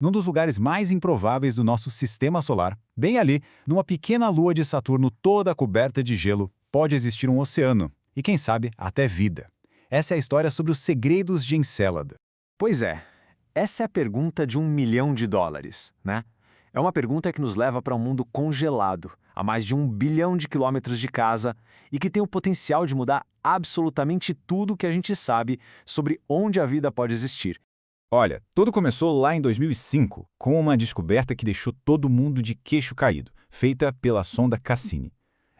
num dos lugares mais improváveis do nosso sistema solar, bem ali, numa pequena lua de Saturno toda coberta de gelo, pode existir um oceano e, quem sabe, até vida. Essa é a história sobre os segredos de Encélado. Pois é, essa é a pergunta de US$ 1 milhão, né? É uma pergunta que nos leva para um mundo congelado, a mais de 1 bilhão de quilômetros de casa e que tem o potencial de mudar absolutamente tudo que a gente sabe sobre onde a vida pode existir. Olha, tudo começou lá em 2005, com uma descoberta que deixou todo mundo de queixo caído, feita pela sonda Cassini.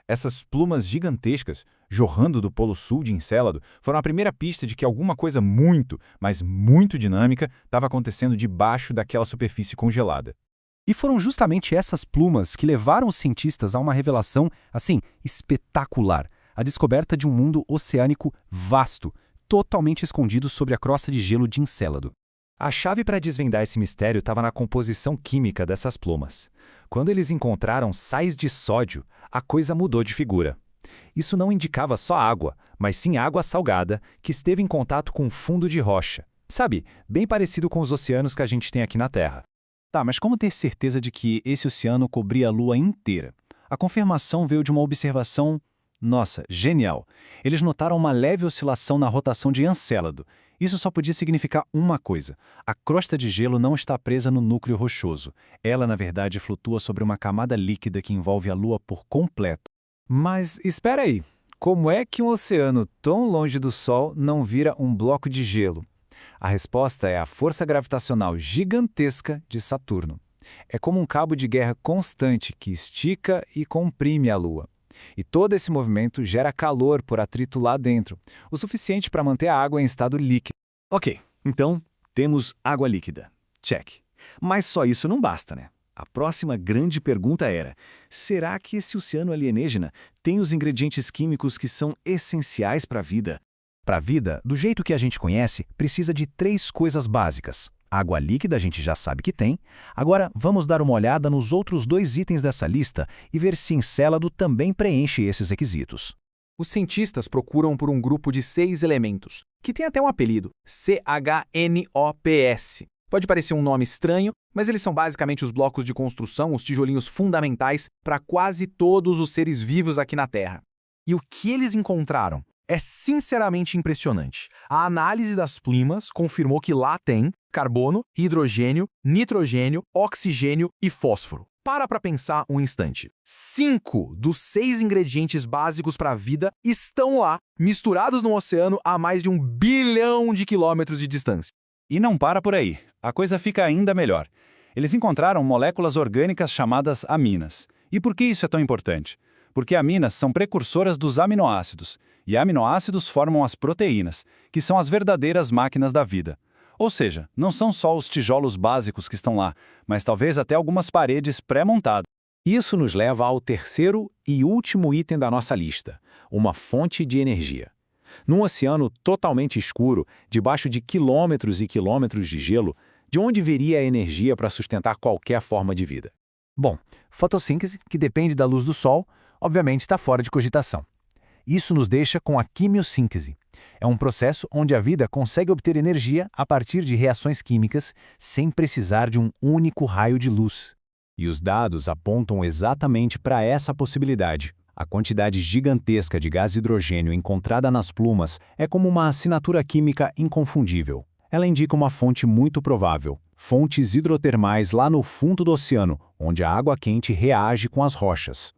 Essas plumas gigantescas, jorrando do Polo Sul de Encélado, foram a primeira pista de que alguma coisa muito, mas muito dinâmica estava acontecendo debaixo daquela superfície congelada. E foram justamente essas plumas que levaram os cientistas a uma revelação, assim, espetacular: a descoberta de um mundo oceânico vasto, totalmente escondido sobre a crosta de gelo de Encélado. A chave para desvendar esse mistério estava na composição química dessas plumas. Quando eles encontraram sais de sódio, a coisa mudou de figura. Isso não indicava só água, mas sim água salgada que esteve em contato com um fundo de rocha. Sabe, bem parecido com os oceanos que a gente tem aqui na Terra. Tá, mas como ter certeza de que esse oceano cobria a Lua inteira? A confirmação veio de uma observação, nossa, genial. Eles notaram uma leve oscilação na rotação de Encélado. Isso só podia significar uma coisa: a crosta de gelo não está presa no núcleo rochoso. Ela, na verdade, flutua sobre uma camada líquida que envolve a Lua por completo. Mas espera aí, como é que um oceano tão longe do Sol não vira um bloco de gelo? A resposta é a força gravitacional gigantesca de Saturno. É como um cabo de guerra constante que estica e comprime a Lua. E todo esse movimento gera calor por atrito lá dentro, o suficiente para manter a água em estado líquido. Ok, então temos água líquida. Check. Mas só isso não basta, né? A próxima grande pergunta era: será que esse oceano alienígena tem os ingredientes químicos que são essenciais para a vida? Para a vida, do jeito que a gente conhece, precisa de 3 coisas básicas. Água líquida a gente já sabe que tem. Agora, vamos dar uma olhada nos outros 2 itens dessa lista e ver se Encélado também preenche esses requisitos. Os cientistas procuram por um grupo de 6 elementos, que tem até um apelido, CHNOPS. Pode parecer um nome estranho, mas eles são basicamente os blocos de construção, os tijolinhos fundamentais para quase todos os seres vivos aqui na Terra. E o que eles encontraram é sinceramente impressionante. A análise das plumas confirmou que lá tem carbono, hidrogênio, nitrogênio, oxigênio e fósforo. Para pensar um instante. 5 dos 6 ingredientes básicos para a vida estão lá, misturados no oceano a mais de 1 bilhão de quilômetros de distância. E não para por aí. A coisa fica ainda melhor. Eles encontraram moléculas orgânicas chamadas aminas. E por que isso é tão importante? Porque aminas são precursoras dos aminoácidos, e aminoácidos formam as proteínas, que são as verdadeiras máquinas da vida. Ou seja, não são só os tijolos básicos que estão lá, mas talvez até algumas paredes pré-montadas. Isso nos leva ao terceiro e último item da nossa lista: uma fonte de energia. Num oceano totalmente escuro, debaixo de quilômetros e quilômetros de gelo, de onde viria a energia para sustentar qualquer forma de vida? Bom, fotossíntese, que depende da luz do Sol, obviamente está fora de cogitação. Isso nos deixa com a quimiossíntese. É um processo onde a vida consegue obter energia a partir de reações químicas sem precisar de um único raio de luz. E os dados apontam exatamente para essa possibilidade. A quantidade gigantesca de gás hidrogênio encontrada nas plumas é como uma assinatura química inconfundível. Ela indica uma fonte muito provável: fontes hidrotermais lá no fundo do oceano, onde a água quente reage com as rochas.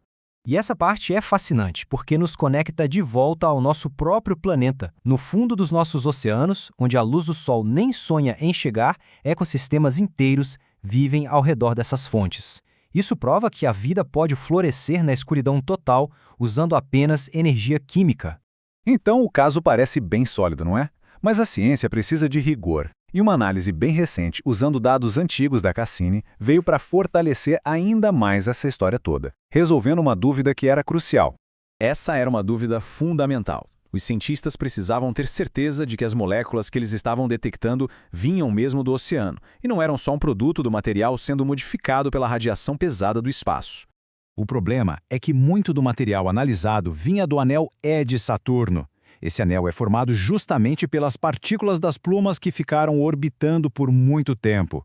E essa parte é fascinante, porque nos conecta de volta ao nosso próprio planeta. No fundo dos nossos oceanos, onde a luz do Sol nem sonha em chegar, ecossistemas inteiros vivem ao redor dessas fontes. Isso prova que a vida pode florescer na escuridão total, usando apenas energia química. Então o caso parece bem sólido, não é? Mas a ciência precisa de rigor. E uma análise bem recente, usando dados antigos da Cassini, veio para fortalecer ainda mais essa história toda, resolvendo uma dúvida que era crucial. Essa era uma dúvida fundamental. Os cientistas precisavam ter certeza de que as moléculas que eles estavam detectando vinham mesmo do oceano, e não eram só um produto do material sendo modificado pela radiação pesada do espaço. O problema é que muito do material analisado vinha do anel E de Saturno. Esse anel é formado justamente pelas partículas das plumas que ficaram orbitando por muito tempo.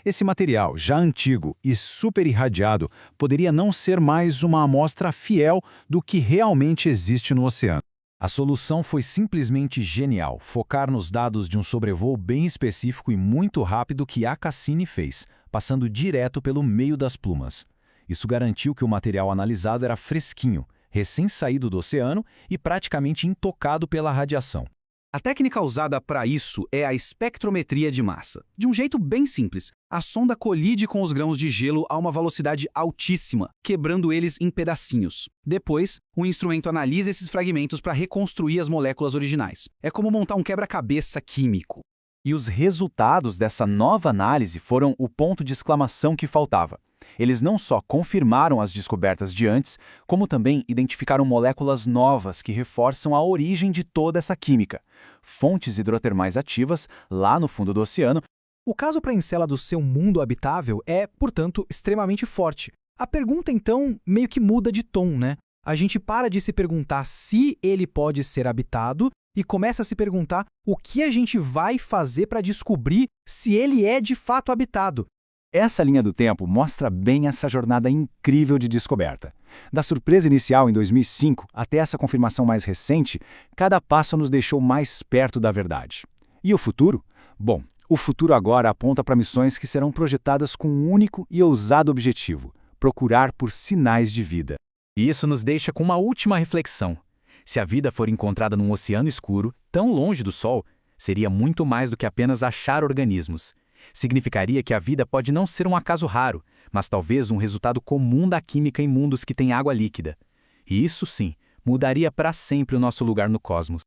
Esse material, já antigo e super irradiado, poderia não ser mais uma amostra fiel do que realmente existe no oceano. A solução foi simplesmente genial, focar nos dados de um sobrevoo bem específico e muito rápido que a Cassini fez, passando direto pelo meio das plumas. Isso garantiu que o material analisado era fresquinho, recém-saído do oceano e praticamente intocado pela radiação. A técnica usada para isso é a espectrometria de massa. De um jeito bem simples, a sonda colide com os grãos de gelo a uma velocidade altíssima, quebrando eles em pedacinhos. Depois, o instrumento analisa esses fragmentos para reconstruir as moléculas originais. É como montar um quebra-cabeça químico. E os resultados dessa nova análise foram o ponto de exclamação que faltava. Eles não só confirmaram as descobertas de antes, como também identificaram moléculas novas que reforçam a origem de toda essa química. Fontes hidrotermais ativas lá no fundo do oceano. O caso para Encélado ser um mundo habitável é, portanto, extremamente forte. A pergunta, então, meio que muda de tom, né? A gente para de se perguntar se ele pode ser habitado e começa a se perguntar o que a gente vai fazer para descobrir se ele é de fato habitado. Essa linha do tempo mostra bem essa jornada incrível de descoberta. Da surpresa inicial em 2005 até essa confirmação mais recente, cada passo nos deixou mais perto da verdade. E o futuro? Bom, o futuro agora aponta para missões que serão projetadas com um único e ousado objetivo: procurar por sinais de vida. E isso nos deixa com uma última reflexão. Se a vida for encontrada num oceano escuro, tão longe do Sol, seria muito mais do que apenas achar organismos. Significaria que a vida pode não ser um acaso raro, mas talvez um resultado comum da química em mundos que têm água líquida. E isso, sim, mudaria para sempre o nosso lugar no cosmos.